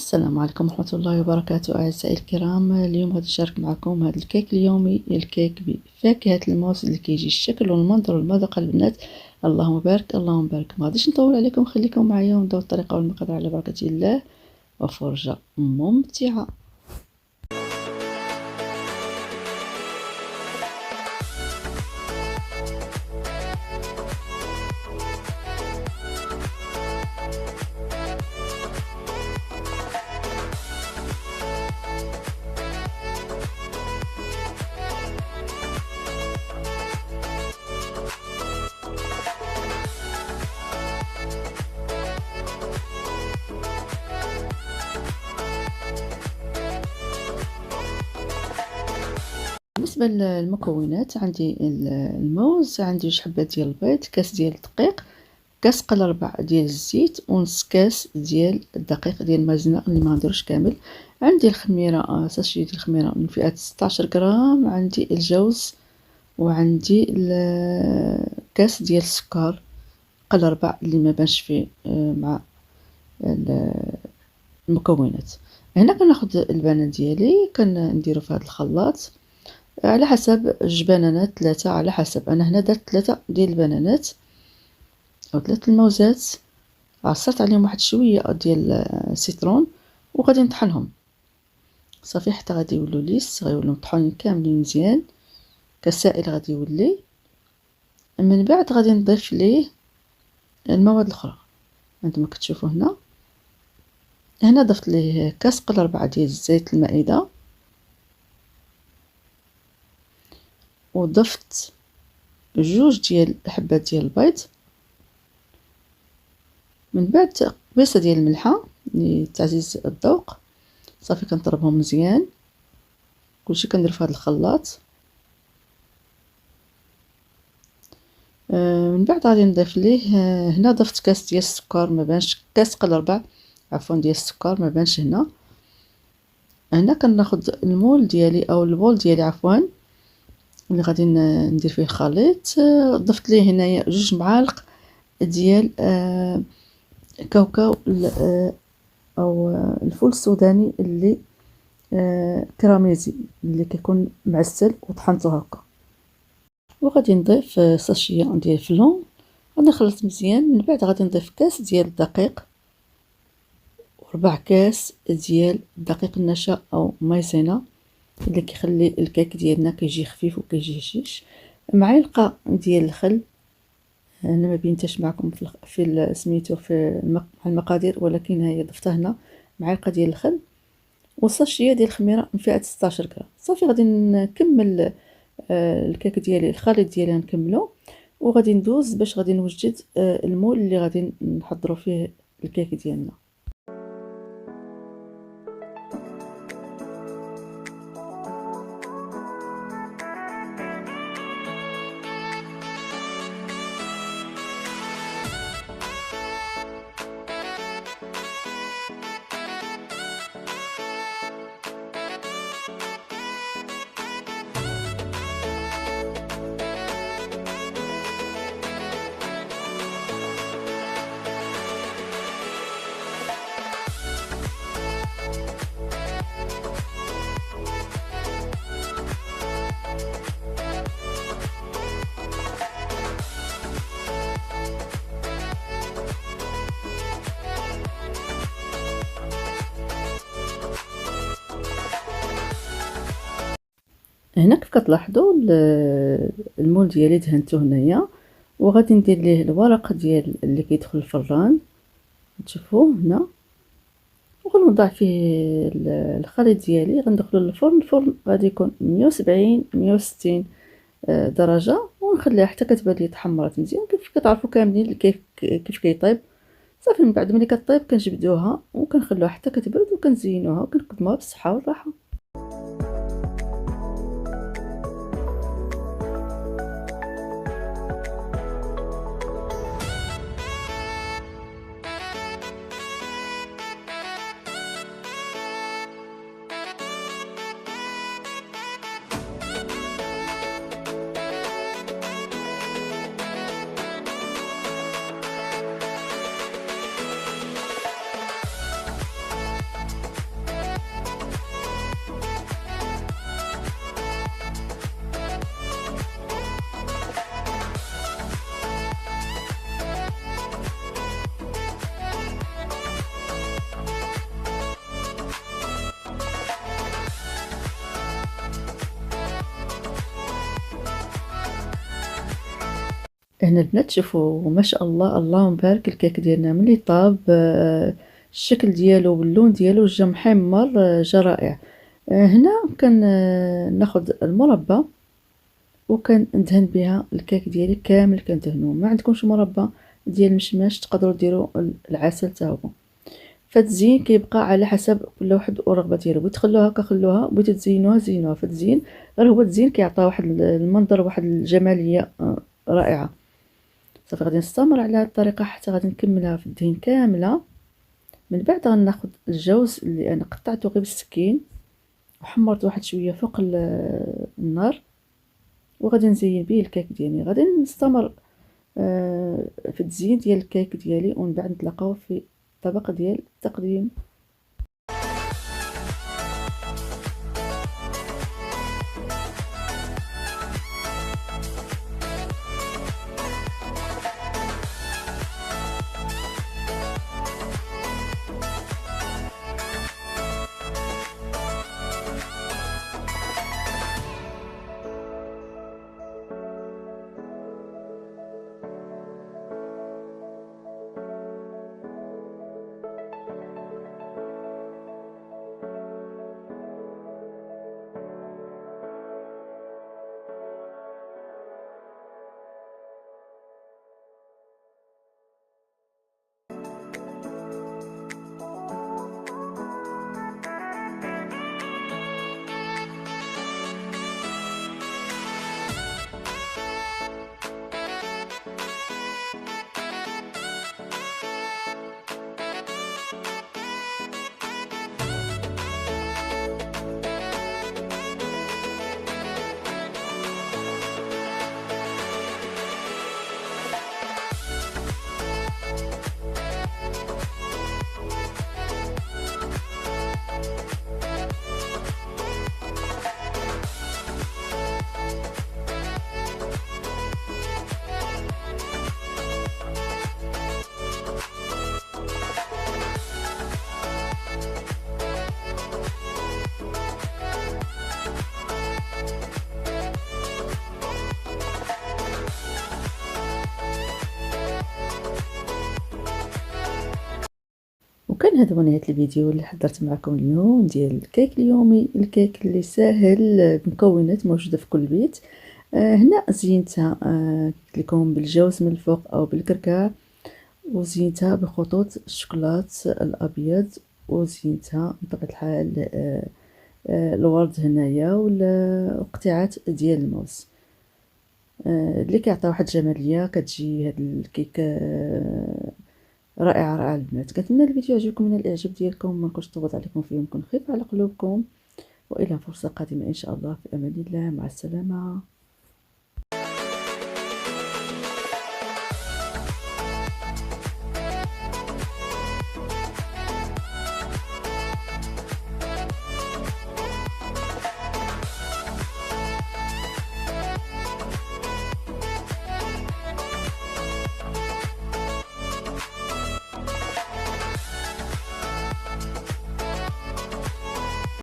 السلام عليكم ورحمة الله وبركاته أعزائي الكرام. اليوم غادي نشارك معكم هذا الكيك اليومي، الكيك بفاكهة الموز اللي كيجي الشكل والمنظر والمذاق البنات. اللهم بارك اللهم بارك. ما غاديش نطول عليكم، خليكم معايا ونبداو الطريقة والمقادير على بركة الله وفرجة ممتعة. بالنسبة للمكونات، عندي الموز، عندي 2 حبات ديال البيض، كاس ديال الدقيق، كاس قل ربع ديال الزيت، ونص كاس ديال الدقيق ديال المايزنا اللي ما غنديروش كامل. عندي الخميره، ساشي ديال الخميره من فئه 16 غرام، عندي الجوز، وعندي كاس ديال السكر قل ربع اللي ما بانش فيه مع المكونات. هنا كناخذ البنان ديالي كنديرو في هذا الخلاط على حسب 2 بنانات 3، على حسب. انا هنا درت 3 ديال البنانات او 3 الموزات، عصرت عليهم واحد شويه ديال السيترون وغادي نطحنهم صافي حتى غادي يولوا ليس، غيولوا مطحونين كاملين مزيان كسائل غادي يولي. من بعد غادي نضيف ليه المواد الاخرى عندما كتشوفوا هنا ضفت ليه كاس قل ربع ديال الزيت المائده، وضفت 2 ديال الحبات ديال البيض، من بعد قبيصه ديال الملحه لتعزيز الذوق. صافي كنضربهم مزيان، كلشي كندير في هذا الخلاط. من بعد غادي نضيف ليه هنا ضفت كاس ديال السكر، ما بانش كاس قل ربع عفوا ديال السكر، ما بانش هنا كناخذ المول ديالي او البول ديالي عفوا اللي غادي ندير فيه الخليط. ضفت ليه هنايا 2 معالق ديال كاوكاو او الفول السوداني اللي كراميزي اللي كيكون معسل وطحنته هكا. وغادي نضيف ساشيه ديال الفلون، غادي نخلط مزيان. من بعد غادي نضيف كاس ديال الدقيق و4 كاس ديال الدقيق النشا او مايزينا اللي كيخلي الكيك ديالنا كيجي خفيف وكيجي هشيش. معلقه ديال الخل، انا ما بينتش معكم في سميتو في المقادير، ولكن هي ضفتها هنا معلقه ديال الخل، وصاشيه ديال الخميره من فئه 16 غرام. صافي غادي نكمل الكيك ديالي، الخليط ديالي نكملو، وغادي ندوز باش غادي نوجد المول اللي غادي نحضروا فيه الكيك ديالنا. هنا كيف كتلاحظوا المول ديالي دهنته هنايا، وغادي ندير ليه الورق ديال اللي كيدخل الفران، تشوفوا هنا، وغنوضع فيه الخليط ديالي. غندخلو للفرن، الفرن غادي يكون 170 160 درجه، ونخليها حتى كتبان لي تحمرات مزيان. كيف كتعرفوا كاملين كيف كيطيب. صافي من بعد ملي كطيب كنجبدوها وكنخلوها حتى كتبرد، وكنزينوها وكنقدموها بالصحه والراحه. هنا البنات شوفوا ما شاء الله اللهم بارك، الكيك ديالنا ملي طاب الشكل ديالو واللون ديالو جا محمر، جا رائع. هنا ناخد المربى وكندهن بها الكيك ديالي كامل، كندهنوه. ما عندكمش مربى ديال المشماش تقدروا ديروا العسل حتى هو. فالتزيين كيبقى على حسب كل واحد والرغبه ديالو، بغيتو تخلوها هكا خلوها، بغيتو تزينوها زينوها. فالتزيين غير هو التزيين كيعطي واحد المنظر، واحد الجماليه رائعه. صافي غادي نستمر على هذه الطريقه حتى غادي نكملها في الدهن كامله. من بعد غناخذ الجوز اللي انا قطعته غير بالسكين وحمرت واحد شويه فوق النار، وغادي نزين به الكيك ديالي. غادي نستمر في التزيين ديال الكيك ديالي، ومن بعد نتلاقاو في الطبق ديال التقديم. وكان هذا هو نهاية الفيديو اللي حضرت معكم اليوم ديال الكيك اليومي، الكيك اللي ساهل بمكونات موجودة في كل بيت. هنا زينتها قلت لكم بالجوز من الفوق او بالكركاع، وزينتها بخطوط الشوكولات الابيض، وزينتها بطبيعة الحال الورد هنايا وقطعات ديال الموز اللي كيعطي واحد الجماليه. كتجي هاد الكيك رائعه رائعه البنات. كنتمنى الفيديو يعجبكم، من الاعجاب ديالكم ما نكونش طولت عليكم فيه، نكون خفيف على قلوبكم، والى فرصه قادمه ان شاء الله. في امان الله، مع السلامه.